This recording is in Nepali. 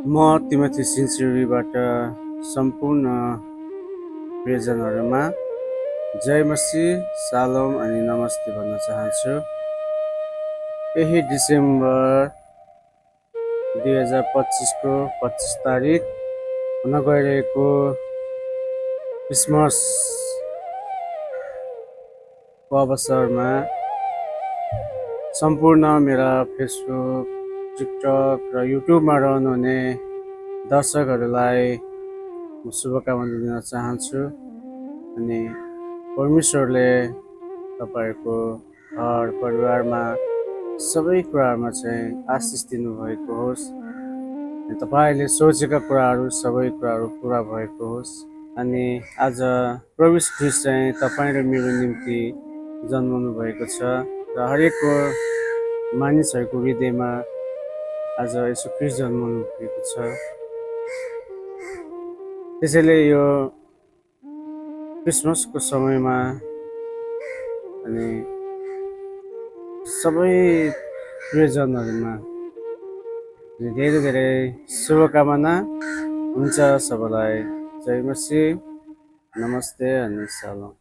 म तिमोथी सिन्चुरीबाट सम्पूर्ण प्रियजनहरूमा जय मसीह, सालोम अनि नमस्ते भन्न चाहन्छु। यही डिसेम्बर 2025 को 25 तारिक हुन गइरहेको क्रिसमसको अवसरमा सम्पूर्ण मेरा फेसबुक, टिकटक र युट्युबमा रहनुहुने दर्शकहरूलाई म शुभकामना दिन चाहन्छु। अनि परमेश्वरले तपाईँहरूको घर परिवारमा सबै कुराहरूमा चाहिँ आशिष दिनुभएको होस्। तपाईँले सोचेका कुराहरू सबै कुराहरू पुरा भएको होस्। अनि आज प्रभु यीशु ख्रीष्ट चाहिँ तपाईँ र मेरो निम्ति जन्मनु भएको छ र हरेकको मानिसहरूको हृदयमा आज यीशु ख्रीष्ट जन्मनु भएको छ। त्यसैले यो क्रिसमसको समयमा अनि सबै प्रियजनहरूमा धेरै धेरै शुभकामना हुन्छ। सबैलाई जय मसीह, नमस्ते अनि सलाम।